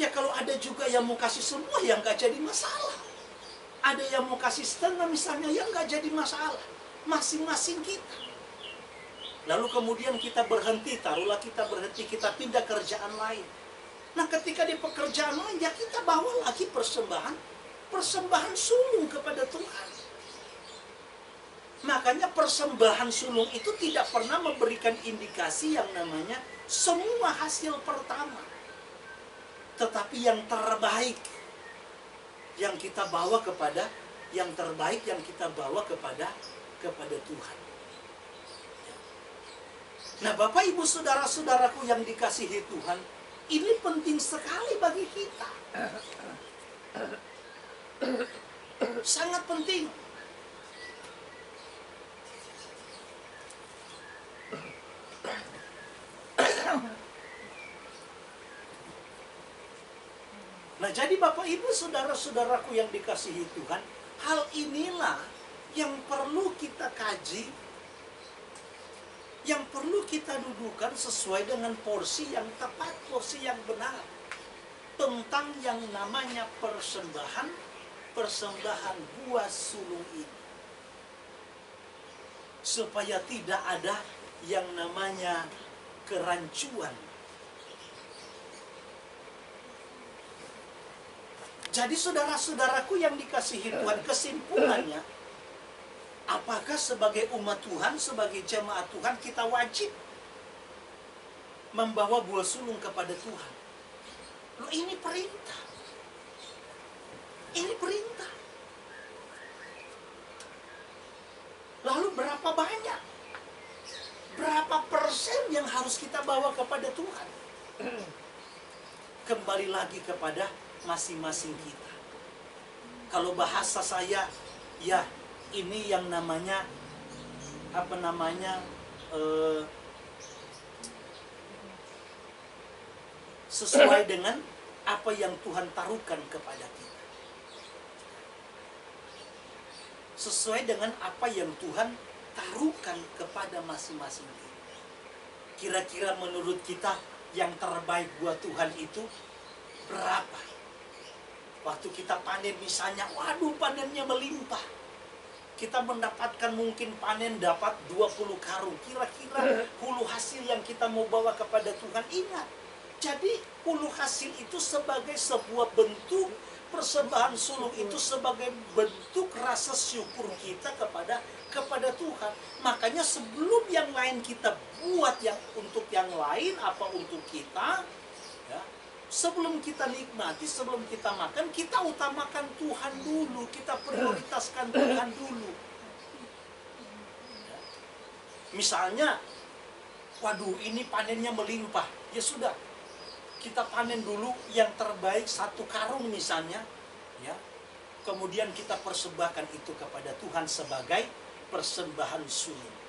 Speaker 1: Ya kalau ada juga yang mau kasih semua, ya nggak jadi masalah. Ada yang mau kasih setengah misalnya, ya nggak jadi masalah. Masing-masing kita. Lalu kemudian kita berhenti, taruhlah kita berhenti, kita pindah kerjaan lain. Nah ketika di pekerjaan lain, ya kita bawa lagi persembahan sulung kepada Tuhan. Makanya persembahan sulung itu tidak pernah memberikan indikasi yang namanya semua hasil pertama. Tetapi yang terbaik yang kita bawa kepada, yang terbaik yang kita bawa kepada Tuhan. Nah Bapak Ibu saudara-saudaraku yang dikasihi Tuhan, ini penting sekali bagi kita. Sangat penting. Nah jadi Bapak Ibu saudara-saudaraku yang dikasihi Tuhan, hal inilah yang perlu kita kaji, yang perlu kita dudukan sesuai dengan porsi yang tepat, porsi yang benar, tentang yang namanya persembahan buah sulung ini. Supaya tidak ada yang namanya kerancuan. Jadi saudara-saudaraku yang dikasihi Tuhan, kesimpulannya, apakah sebagai umat Tuhan, sebagai jemaat Tuhan, kita wajib membawa buah sulung kepada Tuhan? Loh, ini perintah. Ini perintah. Lalu berapa banyak? Berapa persen yang harus kita bawa kepada Tuhan? Kembali lagi kepada masing-masing kita. Kalau bahasa saya, ya ini yang namanya sesuai dengan apa yang Tuhan taruhkan kepada kita. Sesuai dengan apa yang Tuhan taruhkan kepada masing-masing kita. Kira-kira menurut kita yang terbaik buat Tuhan itu berapa? Waktu kita panen misalnya, waduh panennya melimpah. Kita mendapatkan mungkin panen dapat 20 karung. Kira-kira hulu hasil yang kita mau bawa kepada Tuhan, ingat. Jadi hulu hasil itu sebagai sebuah bentuk persembahan sulung, itu sebagai bentuk rasa syukur kita kepada Tuhan. Makanya sebelum yang lain kita buat yang untuk yang lain, apa untuk kita, ya, sebelum kita nikmati, sebelum kita makan, kita utamakan Tuhan dulu. Kita prioritaskan Tuhan dulu. Ya. Misalnya, waduh ini panennya melimpah. Ya sudah, kita panen dulu yang terbaik 1 karung misalnya. Ya. Kemudian kita persembahkan itu kepada Tuhan sebagai persembahan sulung.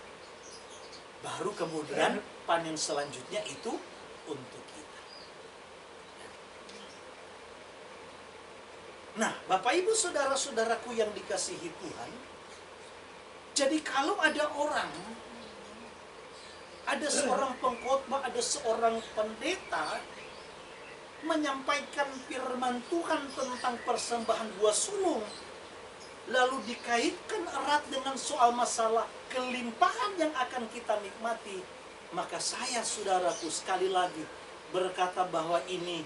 Speaker 1: Baru kemudian panen selanjutnya itu untuk kita. Nah, Bapak Ibu saudara-saudaraku yang dikasihi Tuhan, jadi kalau ada orang, ada seorang pengkhotbah, ada seorang pendeta menyampaikan firman Tuhan tentang persembahan buah sulung, lalu dikaitkan erat dengan soal masalah kelimpahan yang akan kita nikmati, maka saya, saudaraku, sekali lagi berkata bahwa ini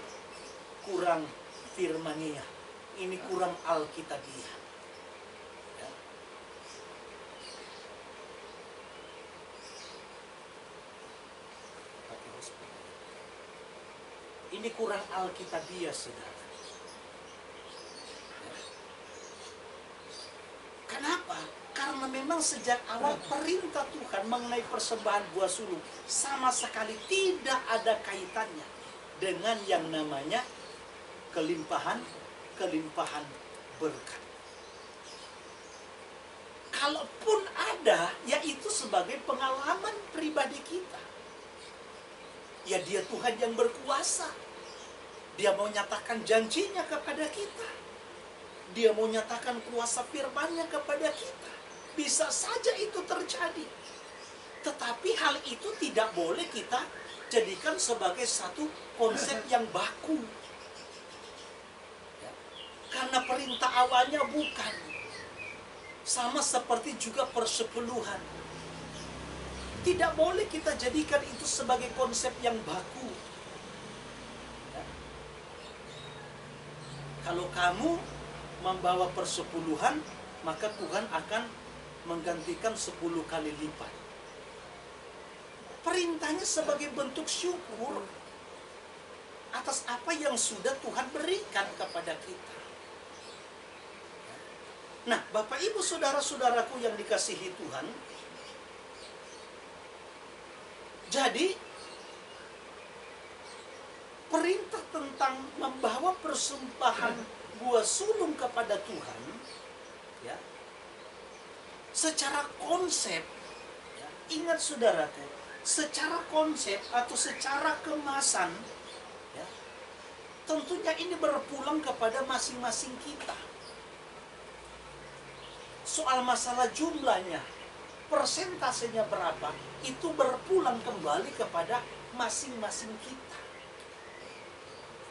Speaker 1: kurang firmania, ini kurang alkitabiah. Ya. Ini kurang alkitabiah, saudara. Ya. Kenapa? Karena memang memang sejak awal perintah Tuhan mengenai persembahan buah sulung sama sekali tidak ada kaitannya dengan yang namanya kelimpahan berkat. Kalaupun ada, yaitu sebagai pengalaman pribadi kita. Ya, Dia Tuhan yang berkuasa. Dia mau nyatakan janjinya kepada kita. Dia mau nyatakan kuasa firman-Nya kepada kita. Bisa saja itu terjadi. Tetapi hal itu tidak boleh kita jadikan sebagai satu konsep yang baku. Ya. Karena perintah awalnya bukan. Sama seperti juga persepuluhan. Tidak boleh kita jadikan itu sebagai konsep yang baku. Ya. Kalau kamu membawa persepuluhan, maka Tuhan akan menggantikan 10 kali lipat. Perintahnya sebagai bentuk syukur atas apa yang sudah Tuhan berikan kepada kita. Nah, Bapak Ibu saudara-saudaraku yang dikasihi Tuhan, jadi perintah tentang membawa persembahan buah sulung kepada Tuhan, ya, secara konsep, ya, ingat saudaraku, secara konsep atau secara kemasan, ya, tentunya ini berpulang kepada masing-masing kita. Soal masalah jumlahnya, persentasenya berapa, itu berpulang kembali kepada masing-masing kita.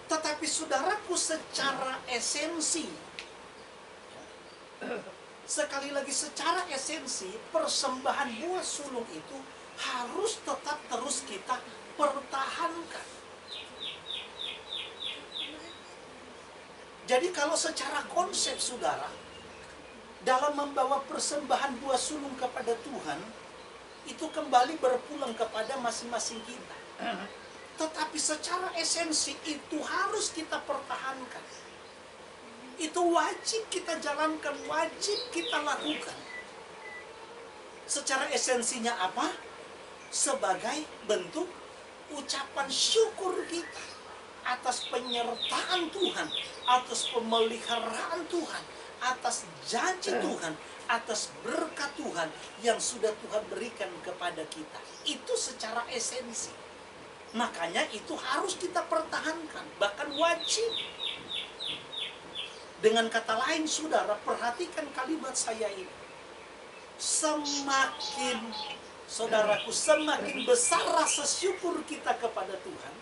Speaker 1: Tetapi saudaraku, secara esensi, sekali lagi secara esensi, persembahan buah sulung itu harus tetap terus kita pertahankan. Jadi kalau secara konsep saudara, dalam membawa persembahan buah sulung kepada Tuhan, itu kembali berpulang kepada masing-masing kita. Tetapi secara esensi itu harus kita pertahankan. Itu wajib kita jalankan, wajib kita lakukan. Secara esensinya apa? Sebagai bentuk ucapan syukur kita atas penyertaan Tuhan, atas pemeliharaan Tuhan, atas janji Tuhan, atas berkat Tuhan yang sudah Tuhan berikan kepada kita. Itu secara esensi. Makanya itu harus kita pertahankan, bahkan wajib. Dengan kata lain, saudara, perhatikan kalimat saya ini. Semakin, saudaraku, semakin besar rasa syukur kita kepada Tuhan,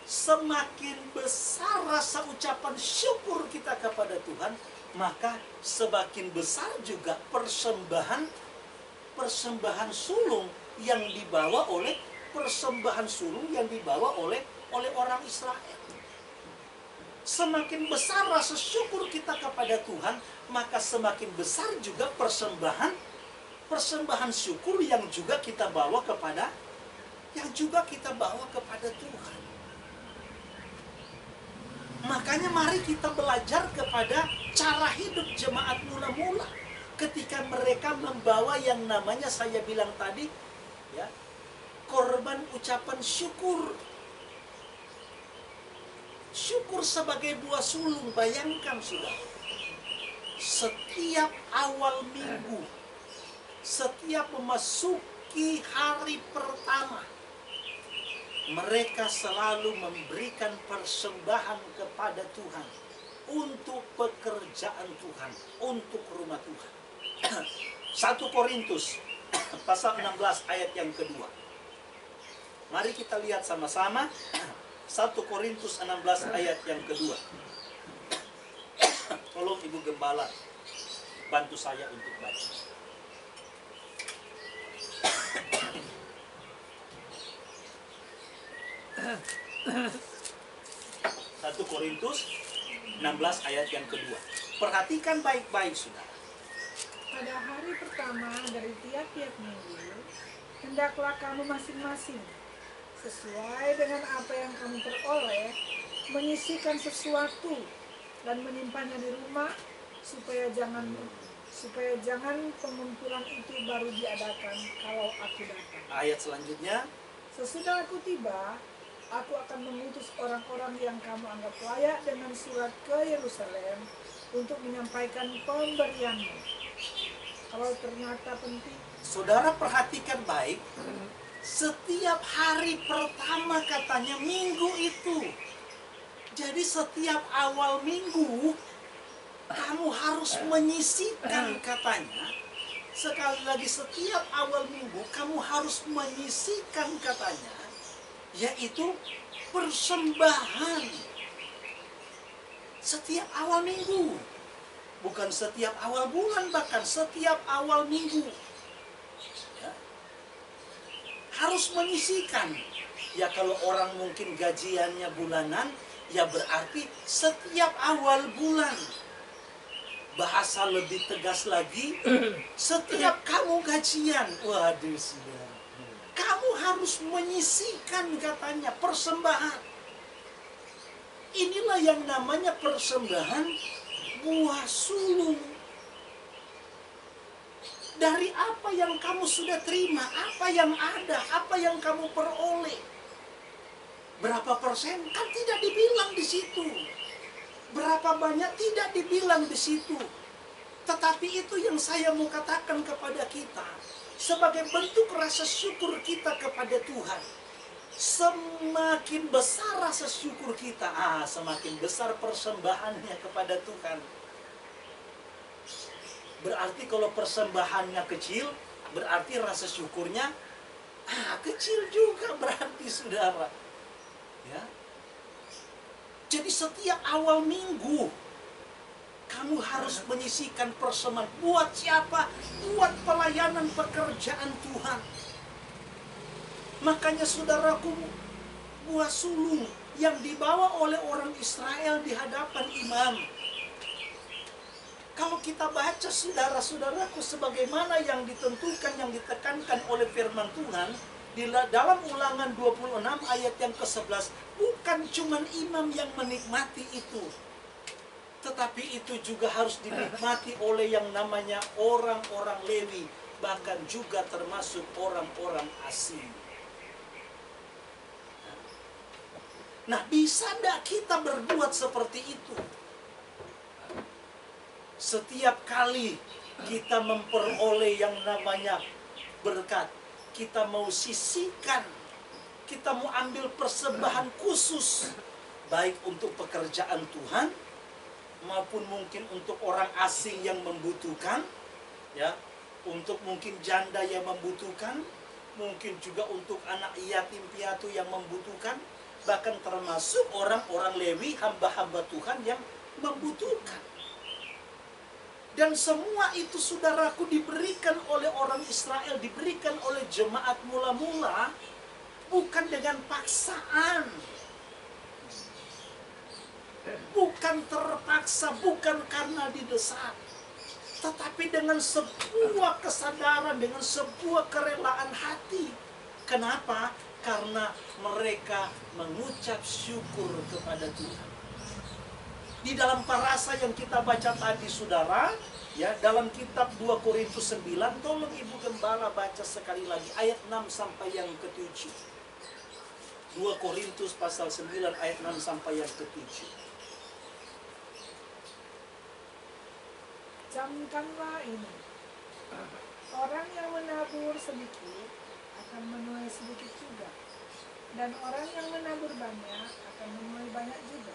Speaker 1: semakin besar rasa ucapan syukur kita kepada Tuhan, maka semakin besar juga persembahan sulung yang dibawa oleh orang Israel. Semakin besar rasa syukur kita kepada Tuhan, maka semakin besar juga persembahan syukur yang juga kita bawa kepada Tuhan. Makanya mari kita belajar kepada cara hidup jemaat mula-mula ketika mereka membawa yang namanya, saya bilang tadi, ya, korban ucapan syukur. Syukur sebagai buah sulung. Bayangkan sudah, setiap awal minggu, setiap memasuki hari pertama, mereka selalu memberikan persembahan kepada Tuhan untuk pekerjaan Tuhan, untuk rumah Tuhan. 1 Korintus pasal 16 ayat yang kedua. Mari kita lihat sama-sama 1 Korintus 16 ayat yang kedua. Tolong Ibu Gembala bantu saya untuk baca. 1 Korintus 16 ayat yang kedua. Perhatikan baik-baik, saudara.
Speaker 2: Pada hari pertama dari tiap-tiap minggu, hendaklah kamu masing-masing, sesuai dengan apa yang kamu peroleh, menyisihkan sesuatu dan menyimpannya di rumah, supaya jangan supaya jangan pengumpulan itu baru diadakan kalau aku datang.
Speaker 1: Ayat selanjutnya,
Speaker 2: Sesudah aku tiba, aku akan mengutus orang-orang yang kamu anggap layak dengan surat ke Yerusalem untuk menyampaikan pemberianmu. Kalau ternyata penting,
Speaker 1: saudara perhatikan baik, setiap hari pertama katanya minggu itu. Jadi setiap awal minggu kamu harus menyisihkan katanya. Sekali lagi setiap awal minggu kamu harus menyisihkan katanya, yaitu persembahan. Setiap awal minggu. Bukan setiap awal bulan, bahkan setiap awal minggu. Ya. Harus menyisihkan. Ya kalau orang mungkin gajiannya bulanan, ya berarti setiap awal bulan. Bahasa lebih tegas lagi, setiap kamu gajian, waduh saudara, kamu harus menyisihkan katanya persembahan. Inilah yang namanya persembahan buah sulung. Dari apa yang kamu sudah terima, apa yang ada, apa yang kamu peroleh. Berapa persen? Kan tidak dibilang di situ. Berapa banyak tidak dibilang di situ. Tetapi itu yang saya mau katakan kepada kita. Sebagai bentuk rasa syukur kita kepada Tuhan. Semakin besar rasa syukur kita, semakin besar persembahannya kepada Tuhan. Berarti kalau persembahannya kecil, berarti rasa syukurnya kecil juga berarti saudara. Ya. Jadi setiap awal minggu kamu harus menyisihkan persembahan. Buat siapa? Buat pelayanan pekerjaan Tuhan. Makanya saudaraku, buah sulung yang dibawa oleh orang Israel di hadapan imam. Kalau kita baca saudara-saudaraku sebagaimana yang ditentukan, yang ditekankan oleh firman Tuhan di dalam Ulangan 26 ayat yang ke-11, bukan cuma imam yang menikmati itu, tetapi itu juga harus dinikmati oleh yang namanya orang-orang Lewi, bahkan juga termasuk orang-orang asing. Nah, bisa tidak kita berbuat seperti itu? Setiap kali kita memperoleh yang namanya berkat, kita mau sisihkan, kita mau ambil persembahan khusus, baik untuk pekerjaan Tuhan, maupun mungkin untuk orang asing yang membutuhkan, ya, untuk mungkin janda yang membutuhkan, mungkin juga untuk anak yatim piatu yang membutuhkan, bahkan termasuk orang-orang Lewi, hamba-hamba Tuhan yang membutuhkan. Dan semua itu saudaraku diberikan oleh orang Israel, diberikan oleh jemaat mula-mula, bukan dengan paksaan. Bukan terpaksa, bukan karena didesak. Tetapi dengan sebuah kesadaran, dengan sebuah kerelaan hati. Kenapa? Karena mereka mengucap syukur kepada Tuhan. Di dalam parasa yang kita baca tadi saudara, ya, dalam kitab 2 Korintus 9, tolong Ibu Gembala baca sekali lagi ayat 6 sampai yang ke-7. 2 Korintus pasal 9 ayat 6 sampai yang ke-7.
Speaker 2: Camkanlah ini. Orang yang menabur sedikit akan menuai sedikit juga. Dan orang yang menabur banyak akan menuai banyak juga.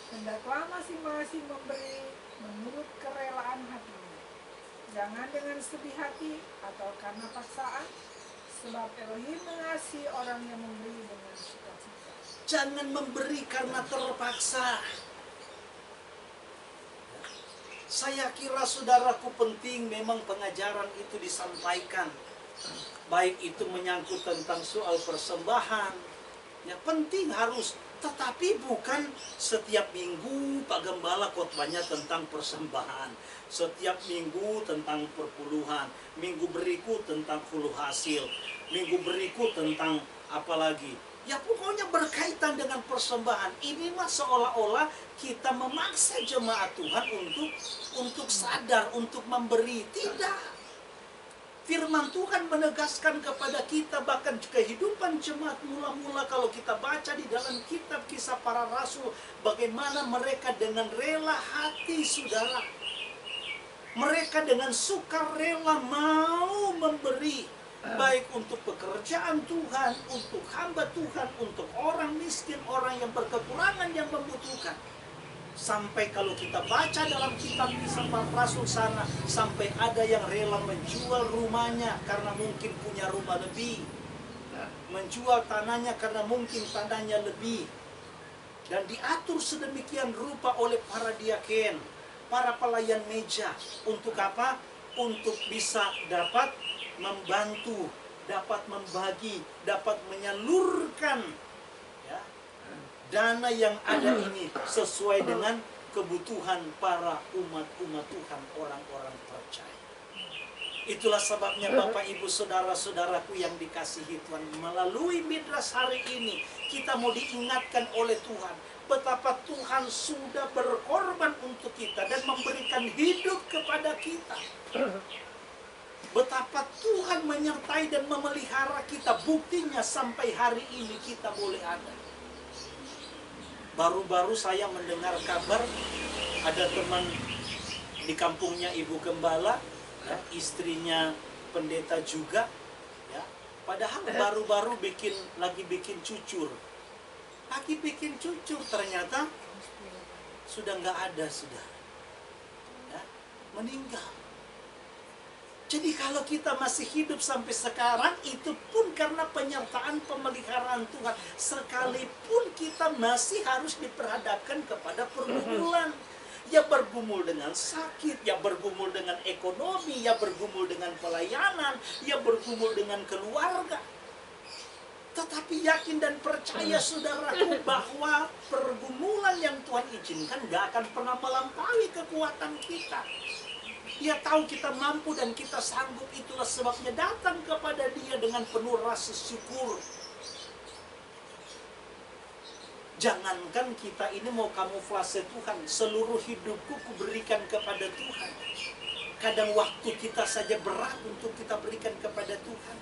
Speaker 2: Hendaklah masing-masing memberi menurut kerelaan hatinya. Jangan dengan sedih hati atau karena paksaan, sebab Elohim mengasihi orang yang memberi dengan sukacita.
Speaker 1: Jangan memberi karena terpaksa. Saya kira saudaraku penting memang pengajaran itu disampaikan. Baik itu menyangkut tentang soal persembahan, ya penting harus. Tetapi bukan setiap minggu Pak Gembala khotbahnya tentang persembahan, setiap minggu tentang perpuluhan, minggu berikut tentang hulu hasil, minggu berikut tentang apa lagi, Ya pokoknya berkaitan dengan persembahan. Ini mah seolah-olah kita memaksa jemaat Tuhan untuk sadar, untuk memberi. Tidak. Firman Tuhan menegaskan kepada kita, bahkan kehidupan jemaat mula-mula kalau kita baca di dalam kitab Kisah Para Rasul, bagaimana mereka dengan rela hati, saudara. Mereka dengan sukarela mau memberi. Baik untuk pekerjaan Tuhan, untuk hamba Tuhan, untuk orang miskin, orang yang berkekurangan, yang membutuhkan. Sampai kalau kita baca dalam kitab Kisah Para Rasul sana, sampai ada yang rela menjual rumahnya karena mungkin punya rumah lebih, menjual tanahnya karena mungkin tanahnya lebih. Dan diatur sedemikian rupa oleh para diaken, para pelayan meja. Untuk apa? Untuk bisa dapat membantu, dapat membagi, dapat menyalurkan ya, dana yang ada ini sesuai dengan kebutuhan para umat-umat Tuhan, orang-orang percaya. Itulah sebabnya Bapak Ibu Saudara-saudaraku yang dikasihi Tuhan, melalui Midras hari ini kita mau diingatkan oleh Tuhan betapa Tuhan sudah berkorban untuk kita dan memberikan hidup kepada kita. Betapa Tuhan menyertai dan memelihara kita. Buktinya sampai hari ini kita boleh ada. Baru-baru saya mendengar kabar ada teman di kampungnya Ibu Gembala, ya, istrinya pendeta juga, ya. Padahal baru-baru lagi bikin cucur. Lagi bikin cucur, ternyata sudah nggak ada, sudah ya, meninggal. Jadi kalau kita masih hidup sampai sekarang, itu pun karena penyertaan pemeliharaan Tuhan. Sekalipun kita masih harus diperhadapkan kepada pergumulan. Ya bergumul dengan sakit, ya bergumul dengan ekonomi, ya bergumul dengan pelayanan, ya bergumul dengan keluarga. Tetapi yakin dan percaya saudaraku bahwa pergumulan yang Tuhan izinkan gak akan pernah melampaui kekuatan kita. Dia tahu kita mampu dan kita sanggup, itulah sebabnya datang kepada Dia dengan penuh rasa syukur. Jangankan kita ini mau kamuflase Tuhan, seluruh hidupku kuberikan kepada Tuhan. Kadang waktu kita saja berat untuk kita berikan kepada Tuhan.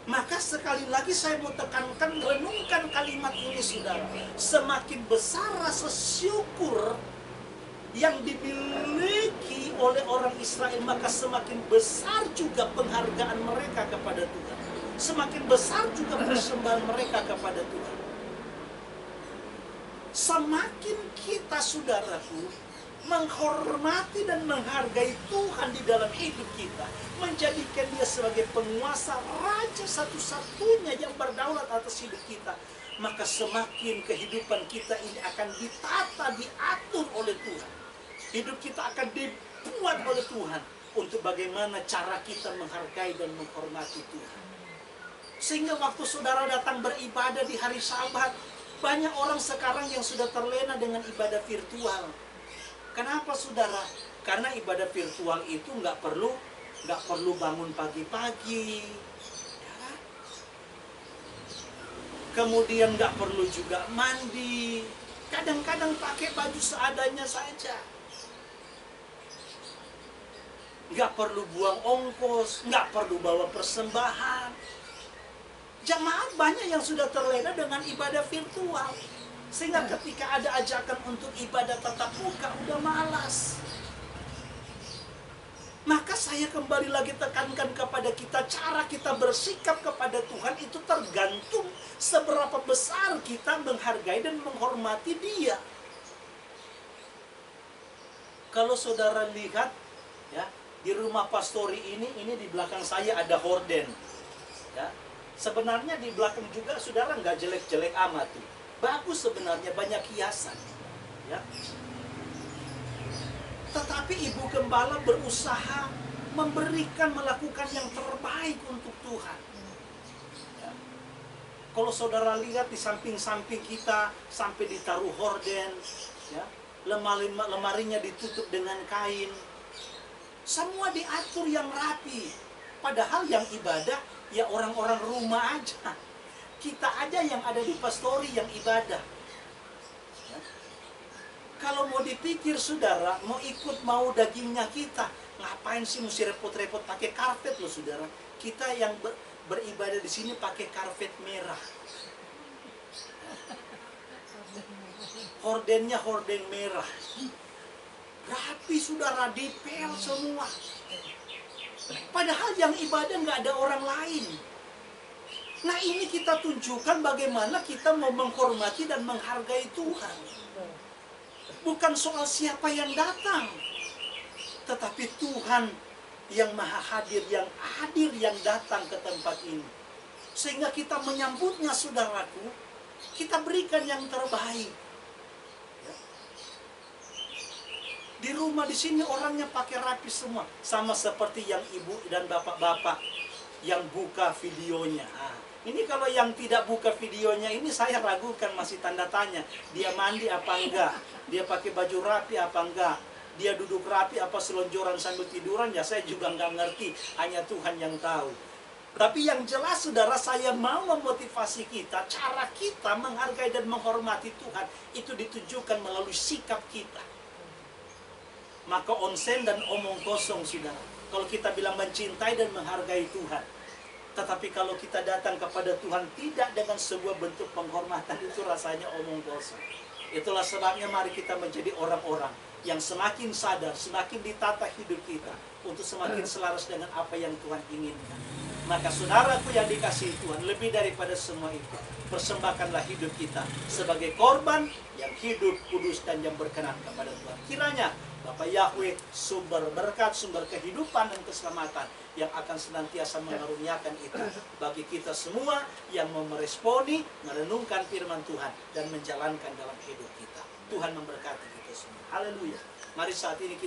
Speaker 1: Maka sekali lagi saya mau tekankan, renungkan kalimat ini saudara. Semakin besar rasa syukur yang dimiliki oleh orang Israel, maka semakin besar juga penghargaan mereka kepada Tuhan. Semakin besar juga persembahan mereka kepada Tuhan. Semakin kita saudaraku menghormati dan menghargai Tuhan di dalam hidup kita, menjadikan Dia sebagai penguasa, raja satu-satunya yang berdaulat atas hidup kita, maka semakin kehidupan kita ini akan ditata, diatur oleh Tuhan. Hidup kita akan dibuat oleh Tuhan untuk bagaimana cara kita menghargai dan menghormati Tuhan. Sehingga waktu saudara datang beribadah di hari Sabat, banyak orang sekarang yang sudah terlena dengan ibadah virtual. Kenapa saudara? Karena ibadah virtual itu nggak perlu bangun pagi-pagi, ya. Kemudian nggak perlu juga mandi. Kadang-kadang pakai baju seadanya saja. Nggak perlu buang ongkos, nggak perlu bawa persembahan. Jemaat banyak yang sudah terlena dengan ibadah virtual. Sehingga ketika ada ajakan untuk ibadah tatap muka, udah malas. Maka saya kembali lagi tekankan kepada kita, cara kita bersikap kepada Tuhan itu tergantung seberapa besar kita menghargai dan menghormati Dia. Kalau saudara lihat, ya, di rumah pastori ini di belakang saya ada horden. Ya. Sebenarnya di belakang juga saudara nggak jelek-jelek amat tuh. Bagus sebenarnya, banyak hiasan. Ya. Tetapi Ibu Gembala berusaha melakukan yang terbaik untuk Tuhan. Ya. Kalau saudara lihat di samping-samping kita sampai ditaruh horden, ya, lemarinya ditutup dengan kain. Semua diatur yang rapi. Padahal yang ibadah ya orang-orang rumah aja. kita aja yang ada di pastori yang ibadah. Ya. Kalau mau dipikir saudara, mau dagingnya kita, ngapain sih mesti repot-repot pakai karpet loh saudara? Kita yang beribadah di sini pakai karpet merah. Hordennya horden merah. Rapi saudara, dipel semua. Padahal yang ibadah nggak ada orang lain. Nah ini kita tunjukkan bagaimana kita mau menghormati dan menghargai Tuhan. Bukan soal siapa yang datang, tetapi Tuhan yang maha hadir, yang hadir, yang datang ke tempat ini. Sehingga kita menyambutnya saudaraku, kita berikan yang terbaik. Di rumah di sini orangnya pakai rapi semua, sama seperti yang ibu dan bapak-bapak yang buka videonya. Nah, ini kalau yang tidak buka videonya ini saya ragukan, masih tanda tanya. Dia mandi apa enggak? Dia pakai baju rapi apa enggak? Dia duduk rapi apa selonjoran sambil tiduran? Ya saya juga nggak ngerti, hanya Tuhan yang tahu. Tapi yang jelas saudara, saya mau memotivasi kita, cara kita menghargai dan menghormati Tuhan itu ditunjukkan melalui sikap kita. Maka onsen dan omong kosong saudara. Kalau kita bilang mencintai dan menghargai Tuhan, tetapi kalau kita datang kepada Tuhan tidak dengan sebuah bentuk penghormatan, itu rasanya omong kosong. Itulah sebabnya mari kita menjadi orang-orang yang semakin sadar, semakin ditata hidup kita untuk semakin selaras dengan apa yang Tuhan inginkan. Maka saudaraku yang dikasihi Tuhan, lebih daripada semua itu, persembahkanlah hidup kita sebagai korban yang hidup, kudus, dan yang berkenan kepada Tuhan. Kiranya Bapak Yahweh, sumber berkat, sumber kehidupan dan keselamatan yang akan senantiasa mengaruniakan itu bagi kita semua yang mau meresponi, merenungkan firman Tuhan, dan menjalankan dalam hidup kita. Tuhan memberkati kita semua. Haleluya. Mari saat ini kita